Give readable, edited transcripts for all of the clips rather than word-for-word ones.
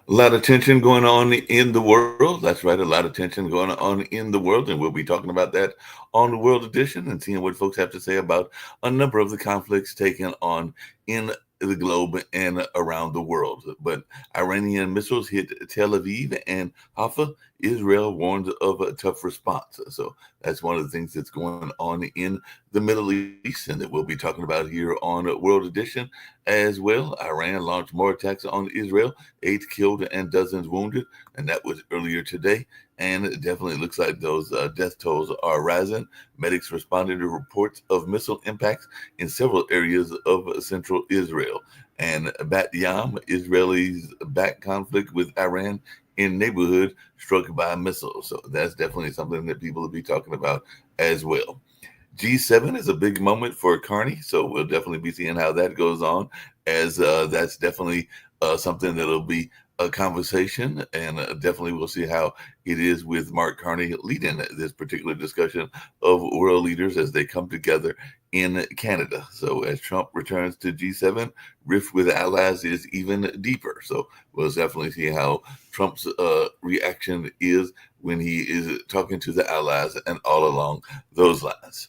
A lot of tension going on in the world. That's right, a lot of tension going on in the world, and we'll be talking about that on the World Edition and seeing what folks have to say about a number of the conflicts taken on in the globe and around the world. But Iranian missiles hit Tel Aviv and Haifa. Israel warns of a tough response. So that's one of the things that's going on in the Middle East, and that we'll be talking about here on World Edition as well. Iran launched more attacks on Israel, 8 killed and dozens wounded, and that was earlier today. And it definitely looks like those death tolls are rising. Medics responded to reports of missile impacts in several areas of central Israel. And Bat Yam, Israelis back conflict with Iran in neighborhood struck by missiles. So that's definitely something that people will be talking about as well. G7 is a big moment for Carney, so we'll definitely be seeing how that goes on, as that's definitely something that'll be a conversation, and definitely we'll see how it is with Mark Carney leading this particular discussion of world leaders as they come together in Canada. So as Trump returns to G7, rift with allies is even deeper. So we'll definitely see how Trump's reaction is when he is talking to the allies and all along those lines.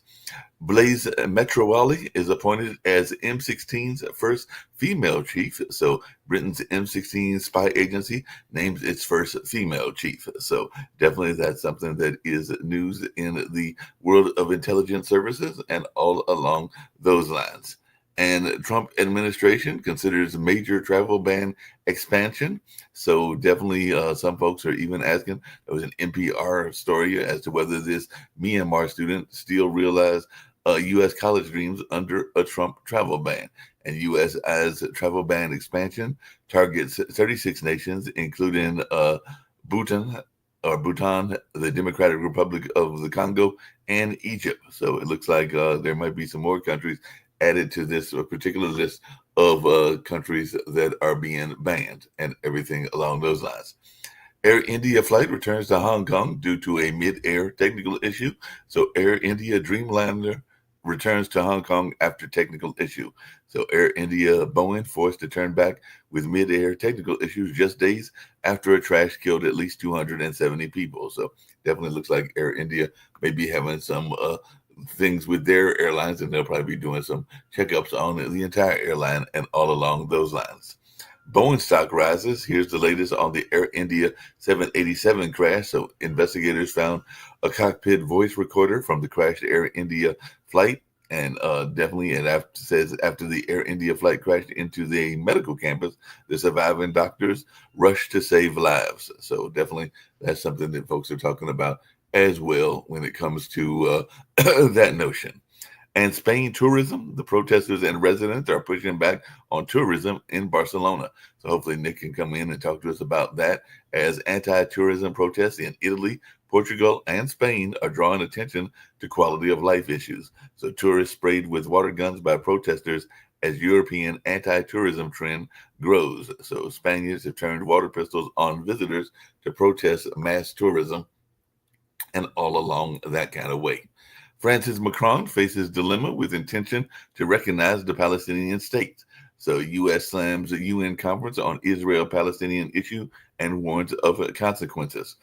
Blaise Metrowali is appointed as M16's first female chief. So Britain's M16 spy agency names its first female chief. So definitely that's something that is news in the world of intelligence services and all along those lines. And Trump administration considers major travel ban expansion. So definitely some folks are even asking, there was an NPR story as to whether this Myanmar student still realized U.S. college dreams under a Trump travel ban. And U.S. as travel ban expansion targets 36 nations, including Bhutan Bhutan, the Democratic Republic of the Congo, and Egypt. So it looks like there might be some more countries added to this particular list of countries that are being banned and everything along those lines. Air India flight returns to Hong Kong due to a mid-air technical issue. So Air India Dreamliner returns to Hong Kong after technical issue. So Air India Boeing forced to turn back with mid-air technical issues just days after a crash killed at least 270 people. So definitely looks like Air India may be having some things with their airlines, and they'll probably be doing some checkups on the entire airline and all along those lines. Boeing stock rises. Here's the latest on the Air India 787 crash. So investigators found a cockpit voice recorder from the crashed Air India flight. And definitely, it says after the Air India flight crashed into the medical campus, the surviving doctors rushed to save lives. So definitely, that's something that folks are talking about as well when it comes to that notion. And Spain tourism, the protesters and residents are pushing back on tourism in Barcelona. So hopefully Nick can come in and talk to us about that, as anti-tourism protests in Italy, Portugal, and Spain are drawing attention to quality of life issues. So tourists sprayed with water guns by protesters as European anti-tourism trend grows. So Spaniards have turned water pistols on visitors to protest mass tourism and all along that kind of way. Francis Macron faces dilemma with intention to recognize the Palestinian state. So U.S. slams a UN conference on Israel-Palestinian issue and warns of consequences.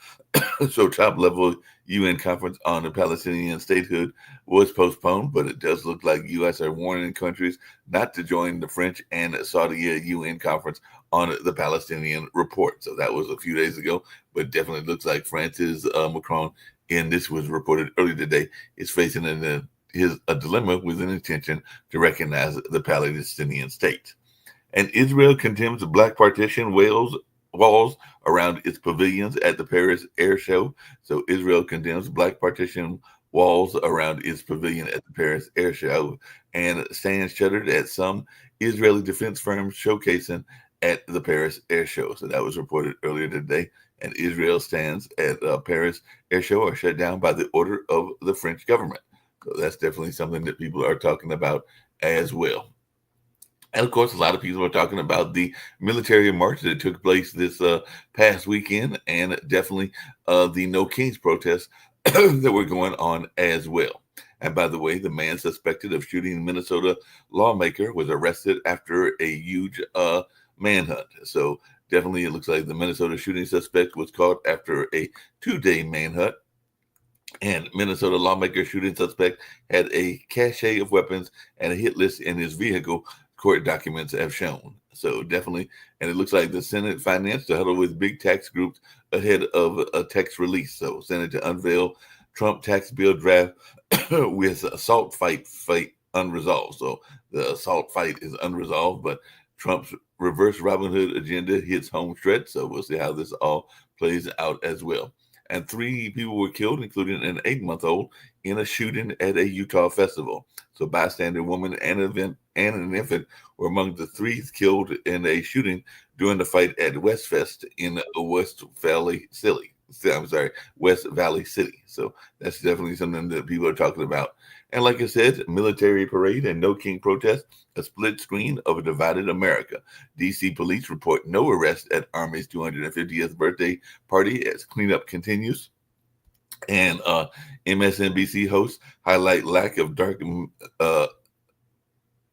So top-level UN conference on the Palestinian statehood was postponed, but it does look like U.S. are warning countries not to join the French and Saudi UN conference on the Palestinian report. So that was a few days ago, but definitely looks like Francis Macron, and this was reported earlier today, is facing a dilemma with an intention to recognize the Palestinian state. And Israel condemns black partition walls around its pavilions at the Paris Air Show. So Israel condemns black partition walls around its pavilion at the Paris Air Show and stands shuttered at some Israeli defense firms showcasing at the Paris Air Show. So that was reported earlier today. And Israel stands at Paris Air Show are shut down by the order of the French government. So that's definitely something that people are talking about as well. And of course, a lot of people are talking about the military march that took place this past weekend, and definitely the No Kings protests that were going on as well. And by the way, the man suspected of shooting Minnesota lawmaker was arrested after a huge manhunt. So definitely it looks like the Minnesota shooting suspect was caught after a 2-day manhunt. And Minnesota lawmaker shooting suspect had a cache of weapons and a hit list in his vehicle, court documents have shown. So definitely, and it looks like the Senate financed a huddle with big tax groups ahead of a tax release. So Senate to unveil Trump tax bill draft with assault fight unresolved. So the assault fight is unresolved, but Trump's reverse Robin Hood agenda hits home stretch. So we'll see how this all plays out as well. And 3 people were killed, including an 8-month-old, in a shooting at a Utah festival. So bystander woman and an infant were among the 3 killed in a shooting during the fight at Westfest in West Valley City. West Valley City. So that's definitely something that people are talking about. And like I said, military parade and no king protest, a split screen of a divided America. DC police report no arrest at Army's 250th birthday party as cleanup continues. And MSNBC hosts highlight lack of dark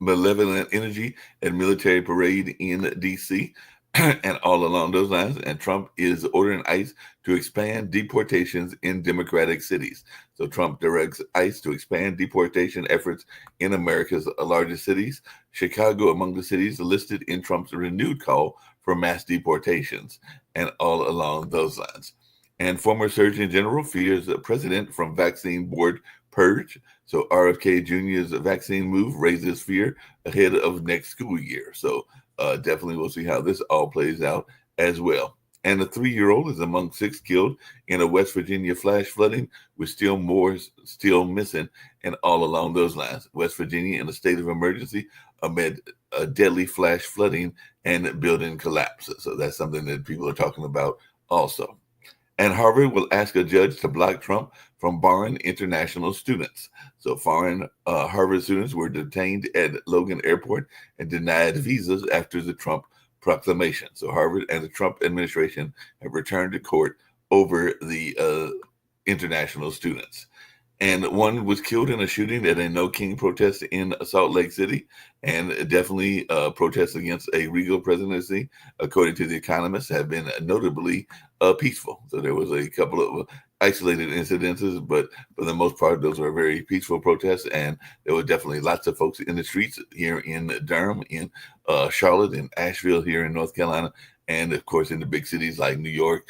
malevolent energy at military parade in DC. And all along those lines. And Trump is ordering ICE to expand deportations in Democratic cities. So Trump directs ICE to expand deportation efforts in America's largest cities. Chicago among the cities listed in Trump's renewed call for mass deportations, and all along those lines. And former Surgeon General fears the president from vaccine board purge. So RFK Jr.'s vaccine move raises fear ahead of next school year. So definitely we'll see how this all plays out as well. And the 3-year-old is among 6 killed in a West Virginia flash flooding, with still more still missing, and all along those lines. West Virginia in a state of emergency amid a deadly flash flooding and building collapse. So that's something that people are talking about also. And Harvard will ask a judge to block Trump from borrowing international students. So foreign Harvard students were detained at Logan Airport and denied visas after the Trump proclamation. So Harvard and the Trump administration have returned to court over the international students. And one was killed in a shooting at a No King protest in Salt Lake City, and definitely protests against a regal presidency, according to The Economist, have been notably peaceful. So there was a couple of isolated incidences, but for the most part, those were very peaceful protests, and there were definitely lots of folks in the streets here in Durham, in Charlotte, in Asheville, here in North Carolina, and of course in the big cities like New York,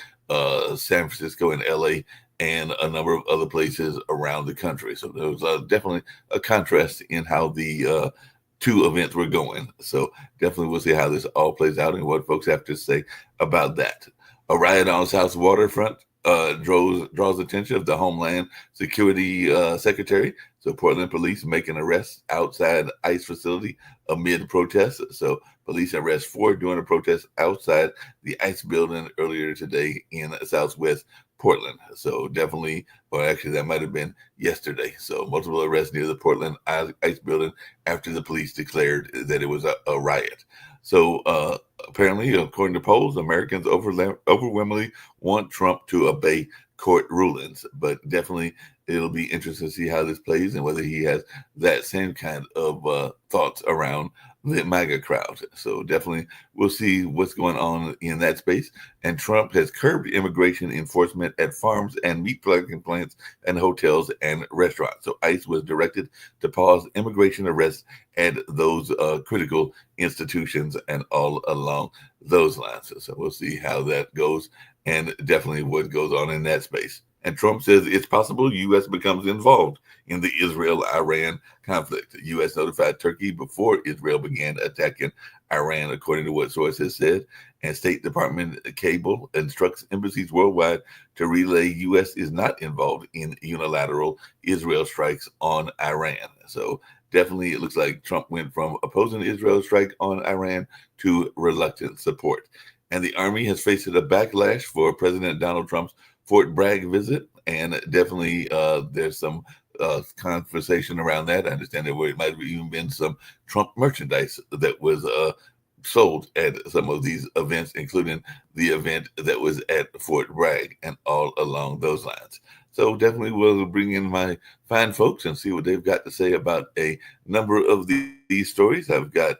San Francisco, and LA, and a number of other places around the country. So there was definitely a contrast in how the 2 events were going. So definitely we'll see how this all plays out and what folks have to say about that. A riot on South waterfront draws attention of the Homeland Security Secretary. So Portland police make an arrest outside ICE facility amid protests. So police arrest 4 during a protest outside the ICE building earlier today in Southwest Portland. So definitely, or actually that might have been yesterday. So multiple arrests near the Portland ICE building after the police declared that it was a riot. So apparently, according to polls, Americans overwhelmingly want Trump to obey court rulings. But definitely, it'll be interesting to see how this plays and whether he has that same kind of thoughts around the MAGA crowd. So definitely, we'll see what's going on in that space. And Trump has curbed immigration enforcement at farms and meat packing plants and hotels and restaurants. So ICE was directed to pause immigration arrests at those critical institutions and all along those lines. So we'll see how that goes and definitely what goes on in that space. And Trump says it's possible U.S. becomes involved in the Israel-Iran conflict. The U.S. notified Turkey before Israel began attacking Iran, according to what sources said. And State Department cable instructs embassies worldwide to relay U.S. is not involved in unilateral Israel strikes on Iran. So definitely it looks like Trump went from opposing Israel's strike on Iran to reluctant support. And the Army has faced a backlash for President Donald Trump's Fort Bragg visit, and definitely there's some conversation around that. I understand there might have even been some Trump merchandise that was sold at some of these events, including the event that was at Fort Bragg and all along those lines. So definitely we'll bring in my fine folks and see what they've got to say about a number of these stories. I've got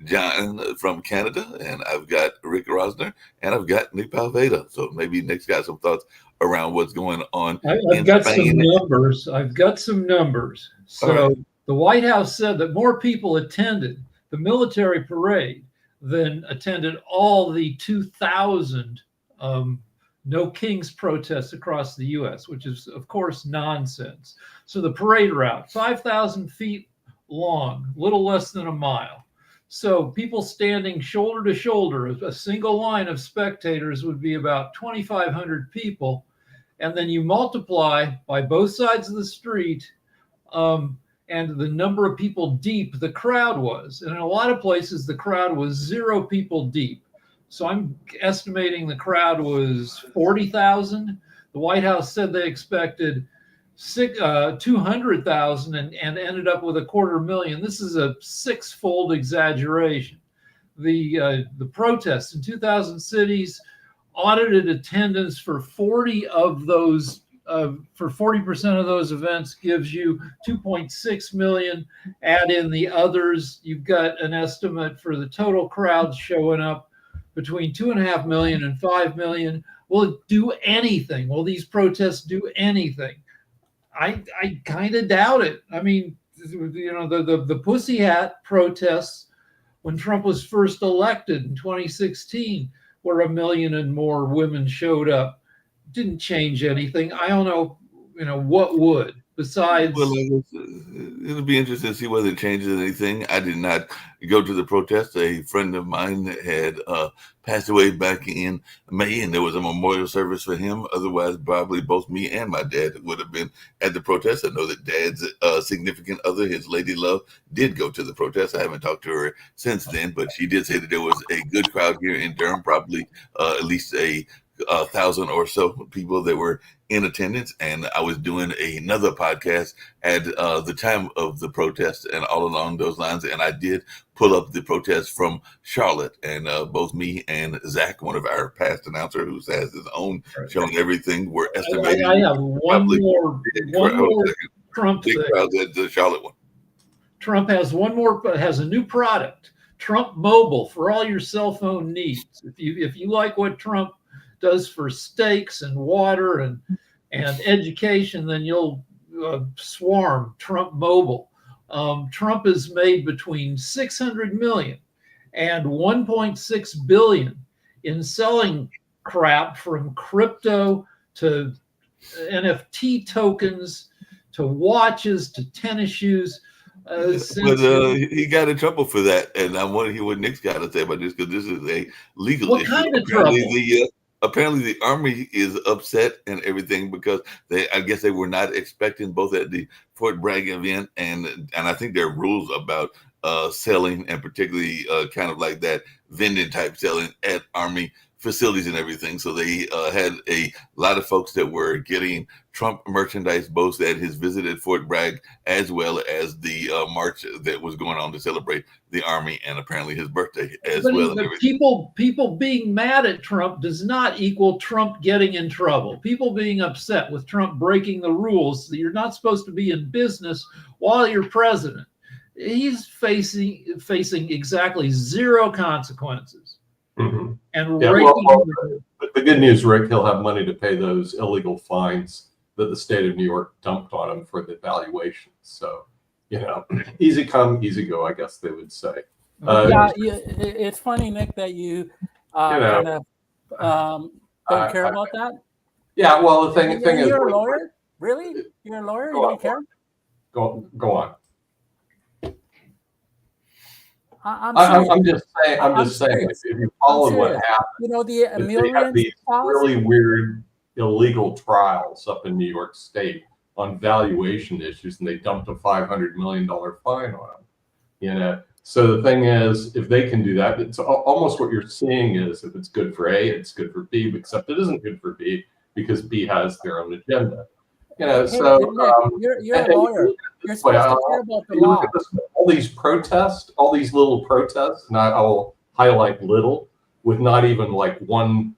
John from Canada, and I've got Rick Rosner, and I've got Nick Palveda. So maybe Nick's got some thoughts around what's going on I've in got some Spain. numbers. I've got some numbers. All right. So the White House said that more people attended the military parade than attended all the 2,000 No Kings protests across the U.S., which is, of course, nonsense. So the parade route, 5,000 feet long, little less than a mile. So people standing shoulder to shoulder, a single line of spectators would be about 2,500 people. And then you multiply by both sides of the street and the number of people deep the crowd was. And in a lot of places, the crowd was 0 people deep. So I'm estimating the crowd was 40,000. The White House said they expected 200,000 and ended up with 250,000. This is a 6-fold exaggeration. The protests in 2,000 cities, audited attendance for 40 of those, for 40% of those events gives you 2.6 million. Add in the others, you've got an estimate for the total crowd showing up between 2.5 million and 5 million. Will it do anything? Will these protests do anything? I kind of doubt it. I mean, the Pussy Hat protests when Trump was first elected in 2016, where 1 million and more women showed up, didn't change anything. I don't know, what would besides. Well, it'll be interesting to see whether it changes anything. I did not go to the protest. A friend of mine had passed away back in May, and there was a memorial service for him. Otherwise, probably both me and my dad would have been at the protest. I know that Dad's significant other, his lady love, did go to the protest. I haven't talked to her since then, but she did say that there was a good crowd here in Durham, probably at least a 1,000 or so people that were in attendance. And I was doing another podcast at the time of the protest and all along those lines. And I did pull up the protest from Charlotte, and both me and Zach, one of our past announcers who has his own show and everything, were estimating. I have one more Trump thing. The Charlotte one. Trump has has a new product, Trump Mobile, for all your cell phone needs. If you like what Trump does for steaks and water and education, then you'll swarm Trump Mobile. Trump has made between 600 million and 1.6 billion in selling crap, from crypto to NFT tokens to watches to tennis shoes. But he got in trouble for that, and I want to hear what Nick's got to say about this, because this is a legal issue. What kind of trouble? Apparently the Army is upset and everything because I guess they were not expecting, both at the Fort Bragg event and I think there are rules about selling, and particularly kind of like that vending type selling at Army facilities and everything. So they had a lot of folks that were getting Trump merchandise, both at his visit at Fort Bragg as well as the march that was going on to celebrate the Army and apparently his birthday as well. People being mad at Trump does not equal Trump getting in trouble. People being upset with Trump breaking the rules that you're not supposed to be in business while you're president. He's facing exactly 0 consequences. Mm-hmm. And the good news, Rick, he'll have money to pay those illegal fines that the state of New York dumped on him for the valuation. So, easy come, easy go, I guess they would say. It's funny, Nick, that you don't care about that. Yeah, well, the thing is, you're a lawyer. Really, you're a lawyer. You don't care. Go on. I'm just saying. If you follow what happened, they have these really weird illegal trials up in New York State on valuation issues, and they dumped a $500 million fine on them. So the thing is, if they can do that, it's almost what you're seeing is, if it's good for A, it's good for B, except it isn't good for B because B has their own agenda. You're a lawyer. You're supposed to care about the law. All these protests, all these little protests, and I will highlight little, with not even like 1/10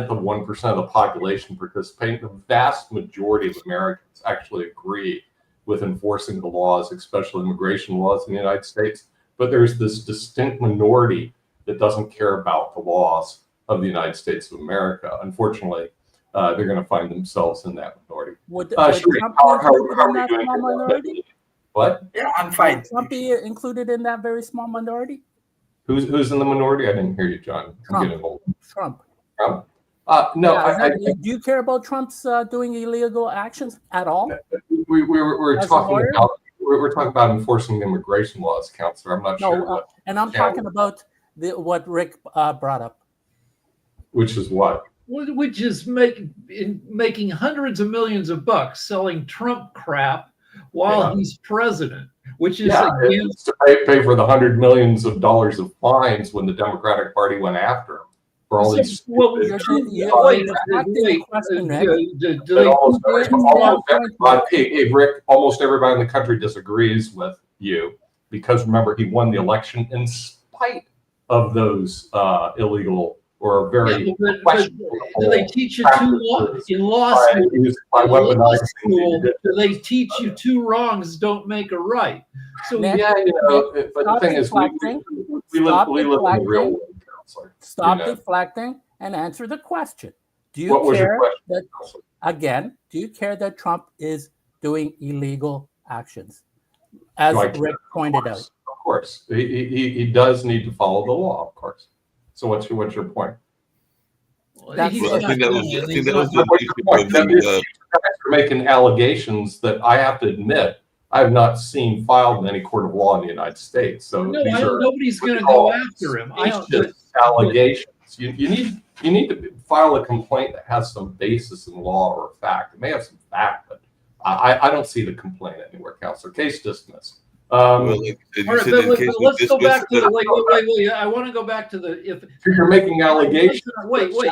of 1% of the population participating. The vast majority of Americans actually agree with enforcing the laws, especially immigration laws in the United States. but there's this distinct minority that doesn't care about the laws of the United States of America. Unfortunately, they're going to find themselves in that minority. Would Sheree, Trump how be included are in we that doing? small minority? What? Yeah, I'm fine. Would Trump be included in that very small minority? Who's in the minority? I didn't hear you, John. I'm Trump. getting old. Trump. Trump? No, Yeah, do you care about Trump's doing illegal actions at all? we're As a talking lawyer? about we're talking about enforcing immigration laws, Counselor. I'm not sure No, and I'm talking about what Rick brought up. which is what. Which is making hundreds of millions of bucks selling Trump crap while he's president, which is It's to pay for the $100 millions of fines when the Democratic Party went after him for all these. Hey, Rick, almost everybody in the country disagrees with you because remember he won the election in spite of those illegal or very questionable. Do they teach you in law school? Do they teach you two wrongs don't make a right? So but the thing is, we live in the real world, Counselor. Stop deflecting and answer the question. Do you care that Trump is doing illegal actions, as Rick pointed out? Of course, he does need to follow the law, of course. So what's your point? I think that was the for making allegations that I have to admit I have not seen filed in any court of law in the United States. So nobody's going to go after him. Allegations. You need to file a complaint that has some basis in law or fact. It may have some fact, but I don't see the complaint anywhere, Counselor. Case dismissed. Let's go back to wait. I want to go back to if you're making allegations. Wait. My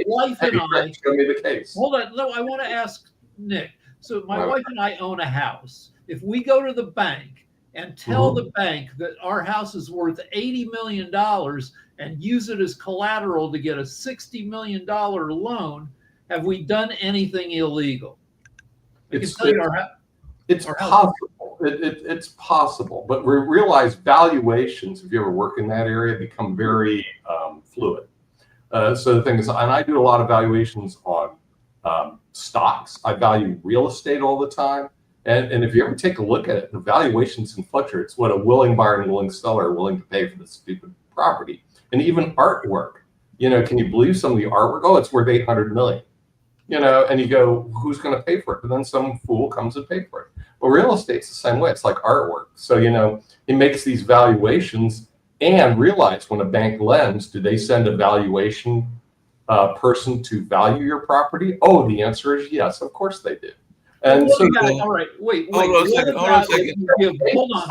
wife and I. Show me the case. Hold on. No, I want to ask Nick. So my wife and I own a house. If we go to the bank and tell the bank that our house is worth $80 million and use it as collateral to get a $60 million loan, have we done anything illegal? It's possible. It's possible, but we realize valuations, if you ever work in that area, become very fluid. So the thing is, and I do a lot of valuations on stocks. I value real estate all the time. And if you ever take a look at it, the valuations can fluctuate. It's what a willing buyer and a willing seller are willing to pay for this stupid property. And even artwork, can you believe some of the artwork? Oh, it's worth $800 million. And you go, who's going to pay for it? And then some fool comes and pay for it. Well, real estate's the same way. It's like artwork. So, it makes these valuations and realize when a bank lends, do they send a valuation person to value your property? Oh, the answer is yes. Of course they do. And all right, wait. Hold on a second. Hold on.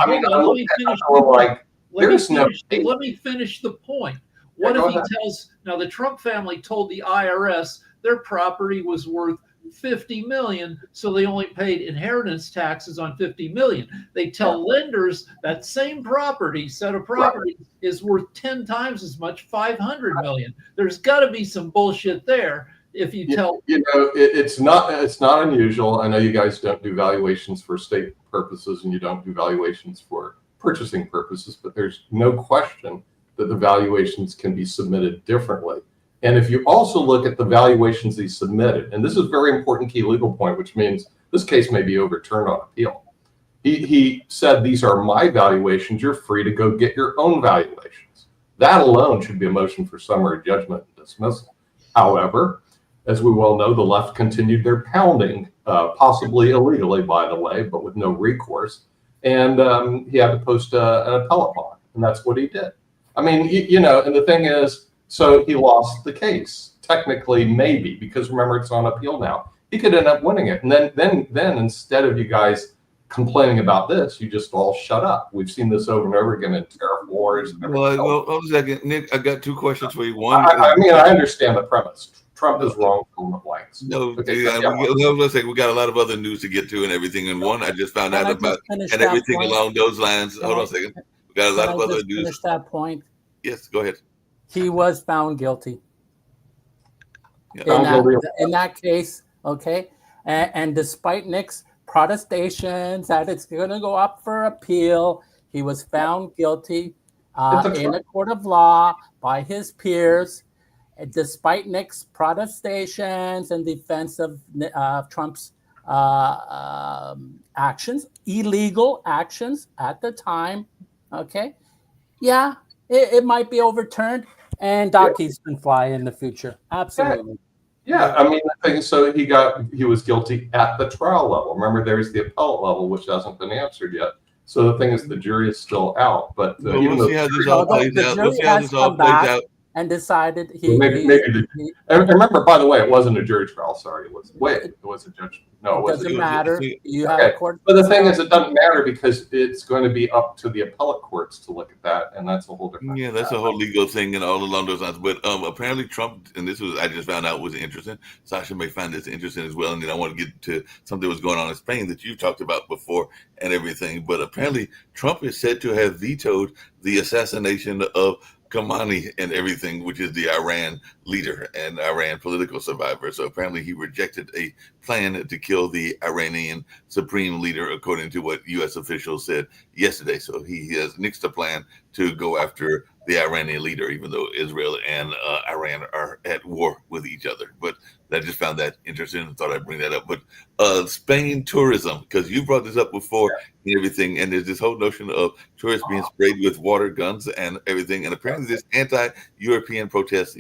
Let me finish the point. What if he tells, now the Trump family told the IRS their property was worth $50 million, so they only paid inheritance taxes on $50 million. They tell lenders that same set of property is worth 10 times as much, $500 million. There's got to be some bullshit there. If you tell, it's not unusual. I know you guys don't do valuations for state purposes and you don't do valuations for purchasing purposes, but there's no question that the valuations can be submitted differently. And if you also look at the valuations he submitted, and this is a very important key legal point, which means this case may be overturned on appeal. He said, these are my valuations. You're free to go get your own valuations. That alone should be a motion for summary judgment and dismissal. However, as we well know, the left continued their pounding, possibly illegally, by the way, but with no recourse. And he had to post an appellate bond, and that's what he did. I mean, and the thing is, so he lost the case. Technically, maybe, because remember, it's on appeal now. He could end up winning it. And then instead of you guys complaining about this, you just all shut up. We've seen this over and over again in tariff wars. And well, hold a second, Nick. I got two questions for you. One, I understand the premise. Trump is wrong from the blanks. No, we got a lot of other news to get to and everything. And one, I just found out about and everything along those lines. Hold on a second. We got a lot of other news. Finish that point. Yes, go ahead. He was found guilty. Yeah. In that case, okay. And despite Nick's protestations that it's going to go up for appeal, He was found guilty It's a in a court of law by his peers, despite Nick's protestations in defense of Trump's actions, illegal actions at the time. Okay. Yeah, it might be overturned, and Dockeys can fly in the future. Absolutely. Yeah, I mean, the thing is, so he was guilty at the trial level. Remember, there's the appellate level, which hasn't been answered yet. So the thing is, the jury is still out. But we'll see how this all plays out. We'll see how this all plays out. And decided and remember, by the way, it wasn't a jury trial. Sorry, it was a judge. No, it doesn't matter. You have okay. a court. But the thing is, it doesn't matter because it's going to be up to the appellate courts to look at that, and that's a whole different. Yeah, that's a whole legal thing and all along those lines. But apparently Trump, and this was I just found out was interesting. Sasha may find this interesting as well, and then I want to get to something that was going on in Spain that you talked about before and everything. But apparently Trump is said to have vetoed the assassination of Khamenei and everything, which is the Iran leader and Iran political survivor. So apparently he rejected a plan to kill the Iranian supreme leader, according to what U.S. officials said yesterday. So he has nixed a plan to go after the Iranian leader, even though Israel and Iran are at war with each other. But I just found that interesting and thought I'd bring that up. But Spain tourism, because you brought this up before and everything, and there's this whole notion of tourists being sprayed with water guns and everything. And apparently this anti-European protest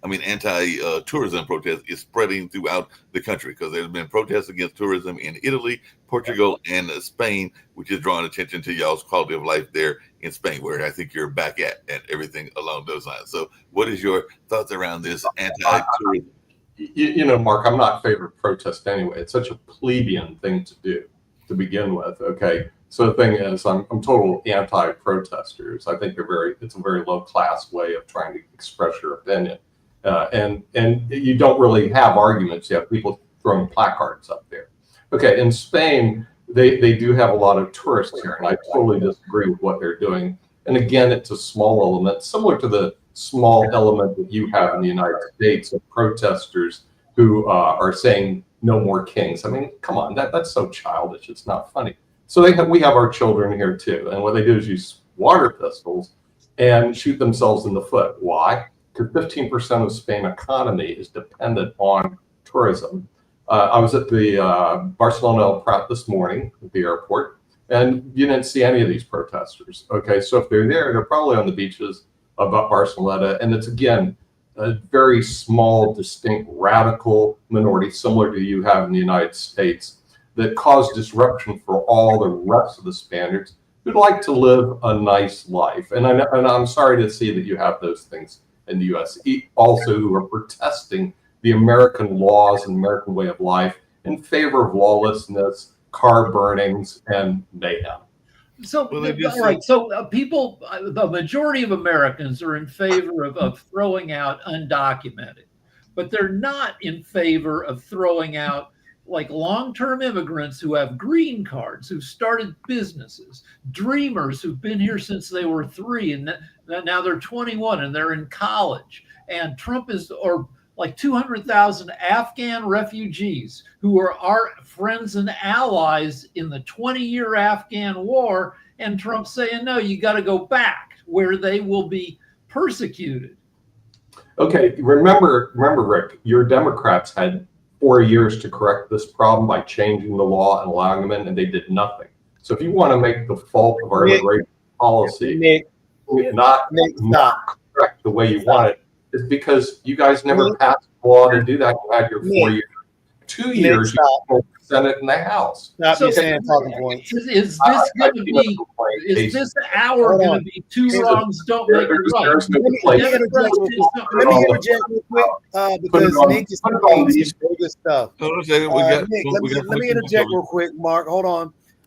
anti-tourism protest is spreading throughout the country, because there's been protests against tourism in Italy, Portugal, and Spain, which is drawing attention to y'all's quality of life there in Spain, where I think you're back at and everything along those lines. So what is your thoughts around this anti-tourism? You know, Mark, I'm not in favor of protest anyway. It's such a plebeian thing to do to begin with. Okay. So the thing is, I'm total anti-protesters. I think it's a very low class way of trying to express your opinion. And you don't really have arguments. You have people throwing placards up there. Okay. In Spain, they do have a lot of tourists here, and I totally disagree with what they're doing. And again, it's a small element, similar to the small element that you have in the United States of protesters who are saying no more kings. I mean, come on, that's so childish. It's not funny. So we have our children here too, and what they do is use water pistols and shoot themselves in the foot. Why? Because 15% of Spain's economy is dependent on tourism. I was at the Barcelona El Prat this morning at the airport, and you didn't see any of these protesters. Okay, so if they're there, they're probably on the beaches of Barcelona, and it's again a very small, distinct, radical minority, similar to you have in the United States, that cause disruption for all the rest of the Spaniards who'd like to live a nice life. And I'm sorry to see that you have those things in the U.S. Also, who are protesting the American laws and American way of life in favor of lawlessness, car burnings, and mayhem. So, all right. So people, the majority of Americans are in favor of throwing out undocumented, but they're not in favor of throwing out like long-term immigrants who have green cards, who've started businesses, dreamers who've been here since they were 3 and now they're 21 and they're in college. And Trump or like 200,000 Afghan refugees who are our friends and allies in the 20-year Afghan war, and Trump saying, no, you got to go back where they will be persecuted. Okay, remember, Rick, your Democrats had 4 years to correct this problem by changing the law and allowing them in, and they did nothing. So if you want to make the fault of our immigration policy not correct the way you want it, is because you guys never passed a law to do that. You had your 4 years. 2 years, you had the Senate and the House. So, saying talking points. Is this going to be? Is this hour going to be two wrongs don't make it right? Let me interject real quick because Nick is saying some bogus stuff. Nick, let me interject real quick, Mark. Hold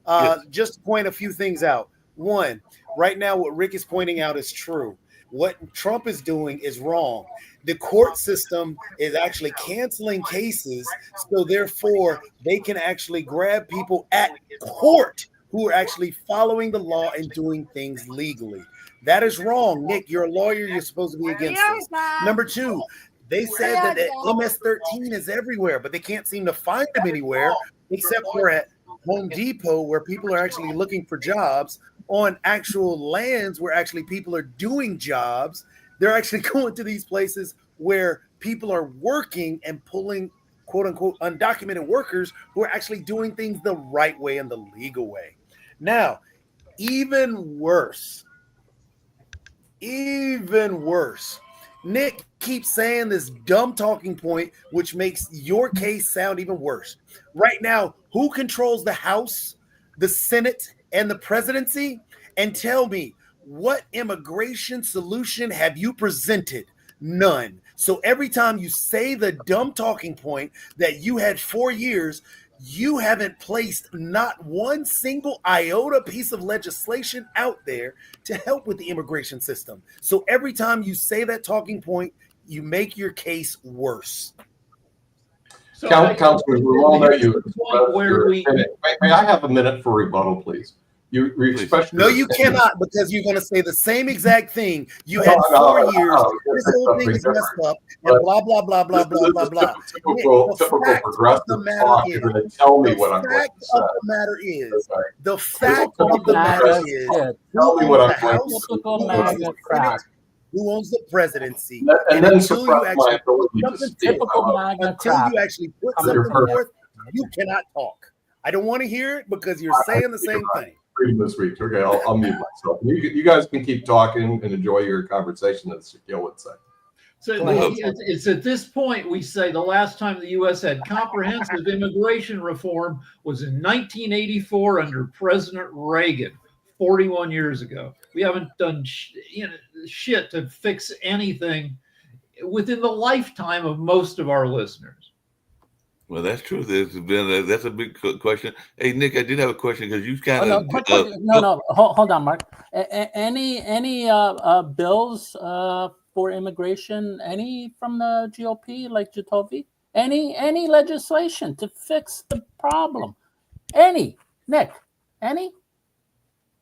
on. Just to point a few things out. One, right now, what Rick is pointing out is true. What Trump is doing is wrong. The court system is actually canceling cases, so therefore they can actually grab people at court who are actually following the law and doing things legally. That is wrong. Nick, you're a lawyer. You're supposed to be against this. Number 2, they said that the MS-13 is everywhere, but they can't seem to find them anywhere except for at Home Depot, where people are actually looking for jobs. on actual lands where actually people are doing jobs. They're actually going to these places where people are working and pulling quote unquote undocumented workers who are actually doing things the right way and the legal way. Now, even worse, Nick keeps saying this dumb talking point, which makes your case sound even worse. Right now, who controls the House, the Senate, and the presidency? And tell me, what immigration solution have you presented? None. So every time you say the dumb talking point that you had 4 years, you haven't placed not one single iota piece of legislation out there to help with the immigration system. So every time you say that talking point, you make your case worse. So Councilman, we all know you. May I have a minute for rebuttal, please? No, you cannot, because you're going to say the same exact thing. You had 4 years. This whole thing is messed up, and blah blah blah blah blah blah blah. Typical progressive talk. You're going to tell me what I'm going to say. The fact of the matter is, tell me what I'm going to say. Who owns the presidency? And then suppress my ability to speak. Until you actually put something forth, you cannot talk. I don't want to hear it because you're saying the same thing. This week. Okay, I'll mute myself. You guys can keep talking and enjoy your conversation, as Shaquille would say. So it's at this point we say the last time the U.S. had comprehensive immigration reform was in 1984 under President Reagan, 41 years ago. We haven't done shit to fix anything within the lifetime of most of our listeners. Well, that's true. That's a big question. Hey, Nick, I did have a question because you kind of hold on, Mark. Any bills for immigration? Any from the GOP, like Jatovi? Any legislation to fix the problem? Any, Nick? Any?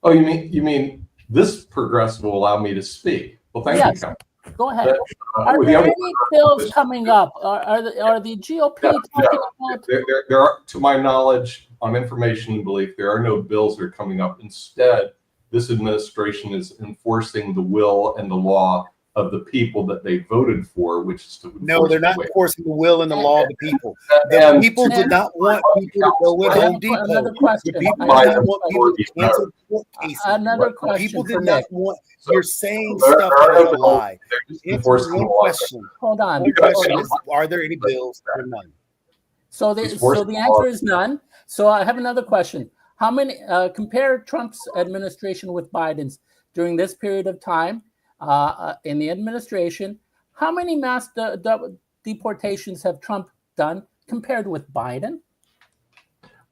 Oh, you mean this progressive will allow me to speak? Well, thank you. Go ahead. Are there any bills coming up? Are the GOP talking about? There are, to my knowledge, on information and belief, there are no bills that are coming up. Instead, this administration is enforcing the will and the law of the people that they voted for, which is to no, they're not enforcing the will and the law of the people. The people did not want people to go with Home Depot. Another question. The people did not want people to cancel court cases. Another question. People did not want. You're saying stuff that is a lie. Answer one question. Hold on. One question is: are there any bills or none? So the answer is none. So I have another question. How many compare Trump's administration with Biden's during this period of time? In the administration, how many mass deportations have Trump done compared with Biden?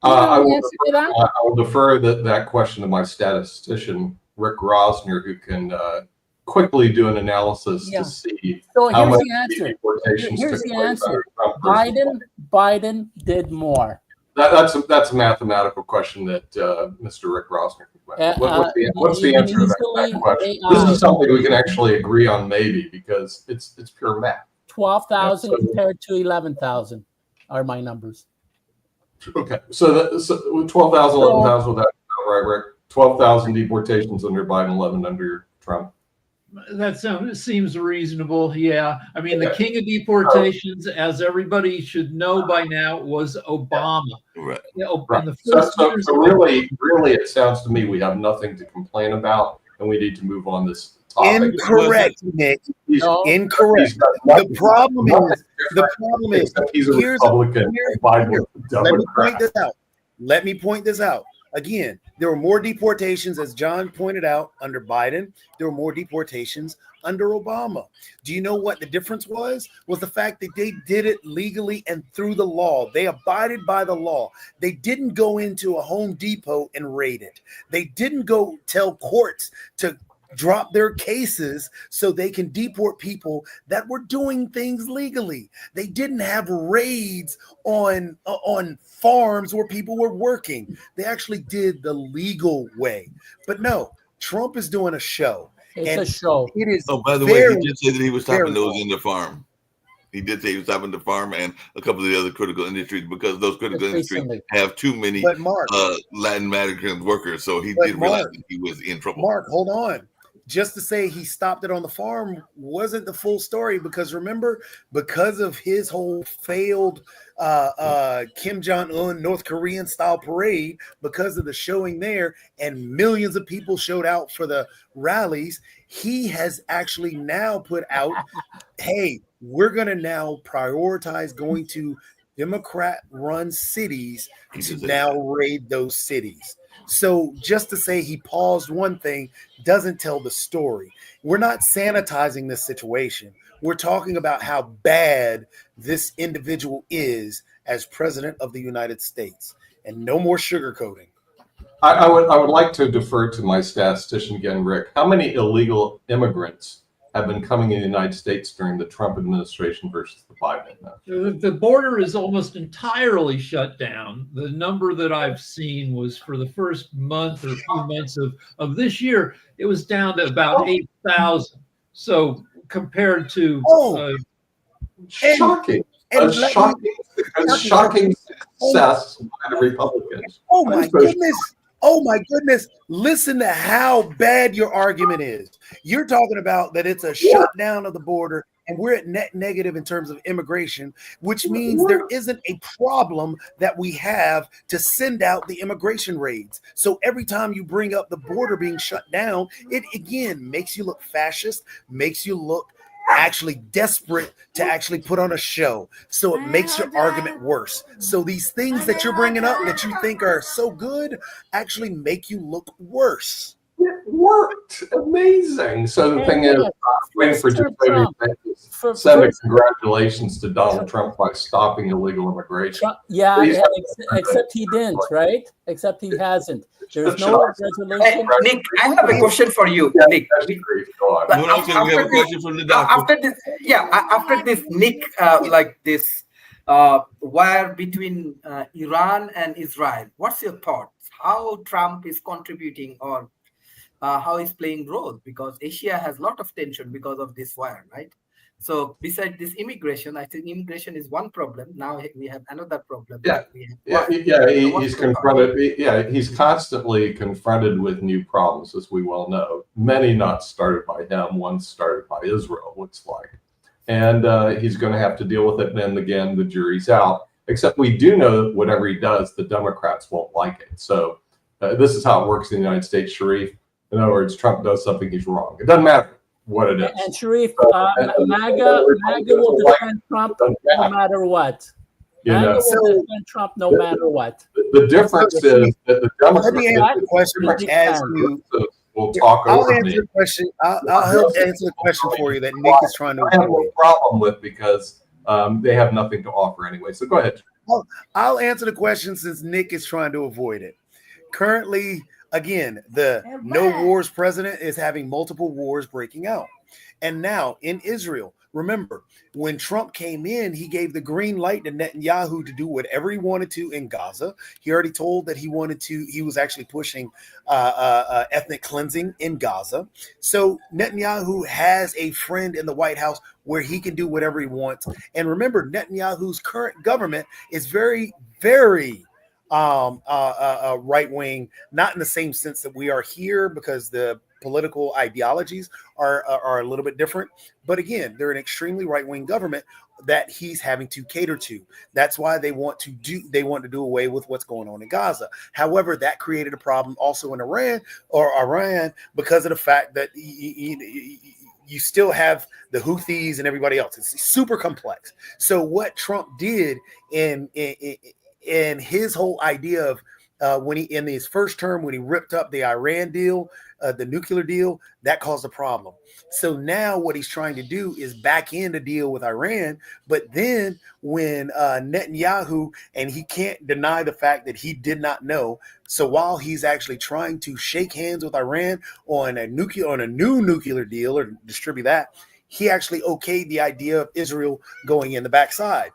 I will defer that question to my statistician, Rick Rosner, who can quickly do an analysis to see how many deportations took place under Trump. Biden did more. That's a mathematical question that Mr. Rick Rosner can answer. What's the answer to that question? This is something we can actually agree on, maybe, because it's pure math. 12,000 compared to 11,000 are my numbers. Okay, so 12,000, 11,000, that's right, Rick. 12,000 deportations under Biden, 11 under Trump. That seems reasonable. Yeah. I mean, the king of deportations, as everybody should know by now, was Obama. Right. Right. So really, it sounds to me we have nothing to complain about, and we need to move on this topic. Incorrect, Nick. Incorrect. The problem is he's a Republican. Let me point this out. Again, there were more deportations, as John pointed out, under Biden. There were more deportations under Obama. Do you know what the difference was? Was the fact that they did it legally and through the law. They abided by the law. They didn't go into a Home Depot and raid it. They didn't go tell courts to drop their cases so they can deport people that were doing things legally. They didn't have raids on farms where people were working. They actually did the legal way. But no, Trump is doing a show. It's a show. It is. Oh, by the way, he did say that he was stopping those in the farm. He did say he was stopping the farm and a couple of the other critical industries because those critical industries have too many Latin American workers. So he did realize that he was in trouble. Mark, hold on. Just to say he stopped it on the farm wasn't the full story, because remember, because of his whole failed Kim Jong-un North Korean style parade, because of the showing there and millions of people showed out for the rallies, he has actually now put out, hey, we're going to now prioritize going to Democrat-run cities to now raid those cities. So just to say he paused one thing doesn't tell the story. We're not sanitizing this situation. We're talking about how bad this individual is as president of the United States, and no more sugarcoating. I would like to defer to my statistician again, Rick. How many illegal immigrants have been coming in the United States during the Trump administration versus the Biden administration? The border is almost entirely shut down. The number that I've seen was for the first month or few months of this year, it was down to about 8,000. So compared to shocking. A shocking success by the Republicans. Oh my goodness. Oh my goodness. Listen to how bad your argument is. You're talking about that it's a shutdown of the border and we're at net negative in terms of immigration, which means there isn't a problem that we have to send out the immigration raids. So every time you bring up the border being shut down, it again makes you look fascist, makes you look actually desperate to actually put on a show. So it makes your argument worse. So these things that you're bringing up that you think are so good actually make you look worse. It worked. Amazing. So the thing is, waiting for to send a congratulations to Donald Trump by stopping illegal immigration. Except he didn't, right? Except he hasn't. There's no resolution. Hey, Nick, I have a question for you, Nick. After this, Nick, like this war between Iran and Israel, what's your thoughts? How Trump is contributing, or how he's playing role? Because Asia has a lot of tension because of this war, right? So besides this immigration, I think immigration is one problem. Now we have another problem. He's confronted. He's constantly confronted with new problems, as we well know. Many not started by him, one started by Israel, looks like. And he's going to have to deal with it. And then again, the jury's out. Except we do know that whatever he does, the Democrats won't like it. So this is how it works in the United States, Sharif. In other words, Trump does something, he's wrong. It doesn't matter what it is. And Sharif, MAGA will defend Trump no matter what. MAGA will defend Trump no matter what. The difference is that the Democrats. Let me answer the question as you. We'll talk I'll over answer me. The question. I'll help answer the question for you that Nick is trying to. I have no problem with, because they have nothing to offer anyway. So go ahead. I'll answer the question since Nick is trying to avoid it. Currently, again, the no wars president is having multiple wars breaking out. And now in Israel, remember, when Trump came in, he gave the green light to Netanyahu to do whatever he wanted to in Gaza. He already told that he was actually pushing ethnic cleansing in Gaza. So Netanyahu has a friend in the White House where he can do whatever he wants. And remember, Netanyahu's current government is very, very right wing, not in the same sense that we are here, because the political ideologies are a little bit different. But again, they're an extremely right wing government that he's having to cater to. That's why they want to do away with what's going on in Gaza. However, that created a problem also in Iran because of the fact that you still have the Houthis and everybody else. It's super complex. So what Trump did in his whole idea of when he in his first term, when he ripped up the Iran deal, the nuclear deal, that caused a problem. So now what he's trying to do is back in a deal with Iran. But then when Netanyahu, and he can't deny the fact that he did not know. So while he's actually trying to shake hands with Iran on a new nuclear deal or distribute that, he actually okayed the idea of Israel going in the backside,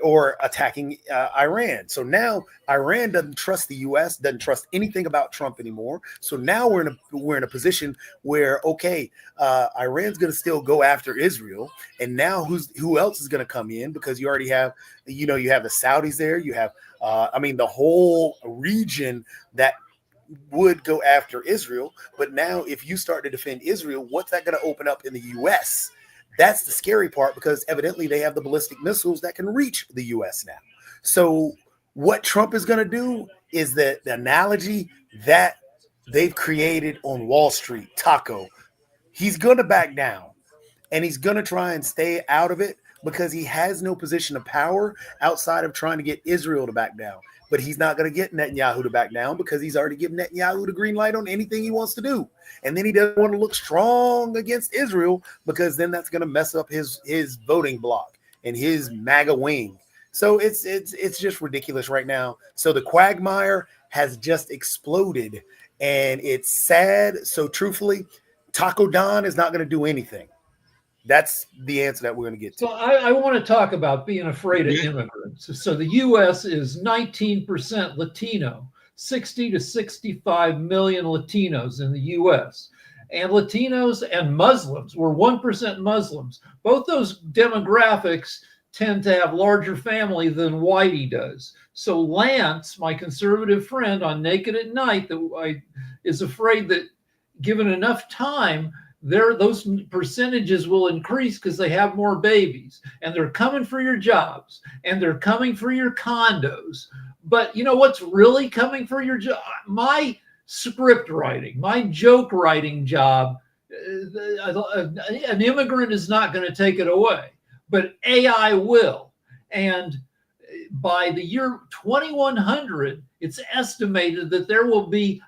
or attacking Iran. So now Iran doesn't trust the U.S., doesn't trust anything about Trump anymore. So now we're in a position where, okay, Iran's going to still go after Israel, and now who else is going to come in? Because you already have, you have the Saudis there. You have, the whole region that would go after Israel. But now if you start to defend Israel, what's that going to open up in the U.S.? That's the scary part, because evidently they have the ballistic missiles that can reach the U.S. now. So what Trump is going to do is that the analogy that they've created on Wall Street, Taco, he's going to back down, and he's going to try and stay out of it, because he has no position of power outside of trying to get Israel to back down. But he's not going to get Netanyahu to back down, because he's already given Netanyahu the green light on anything he wants to do. And then he doesn't want to look strong against Israel, because then that's going to mess up his voting bloc and his MAGA wing. So it's just ridiculous right now. So the quagmire has just exploded, and it's sad. So truthfully, Taco Don is not going to do anything. That's the answer that we're going to get to. So I want to talk about being afraid of immigrants. So the U.S. is 19% Latino, 60 to 65 million Latinos in the U.S. And Latinos and Muslims, we're 1% Muslims. Both those demographics tend to have larger family than Whitey does. So Lance, my conservative friend on Naked at Night, is afraid that given enough time, those percentages will increase, because they have more babies, and they're coming for your jobs, and they're coming for your condos. But you know what's really coming for your job? My script writing, my joke writing job, an immigrant is not going to take it away, but AI will. And by the year 2100, it's estimated that there will be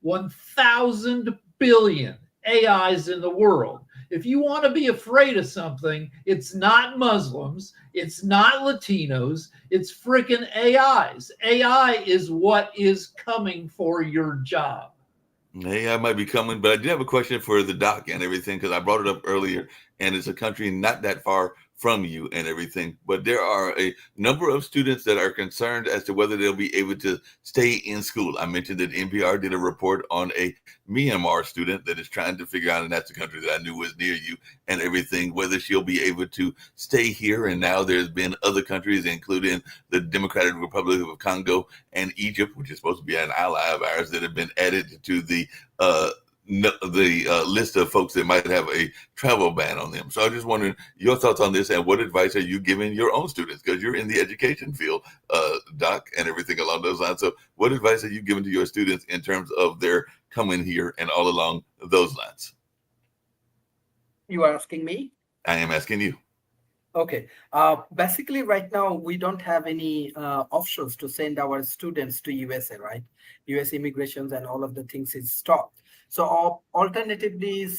1,000 billion AIs in the world. If you want to be afraid of something, it's not Muslims, it's not Latinos, it's freaking AIs. AI is what is coming for your job. AI might be coming, but I do have a question for the doc and everything, because I brought it up earlier, and it's a country not that far from you and everything, but there are a number of students that are concerned as to whether they'll be able to stay in school. I mentioned that NPR did a report on a Myanmar student that is trying to figure out, and that's a country that I knew was near you and everything, whether she'll be able to stay here. And now there's been other countries, including the Democratic Republic of Congo and Egypt, which is supposed to be an ally of ours, that have been added to the list of folks that might have a travel ban on them. So I'm just wondering your thoughts on this, and what advice are you giving your own students? Because you're in the education field, Doc, and everything along those lines. So what advice are you giving to your students in terms of their coming here and all along those lines? You are asking me? I am asking you. Okay. Basically, right now, we don't have any options to send our students to USA, right? US immigrations and all of the things is stopped. So alternatively,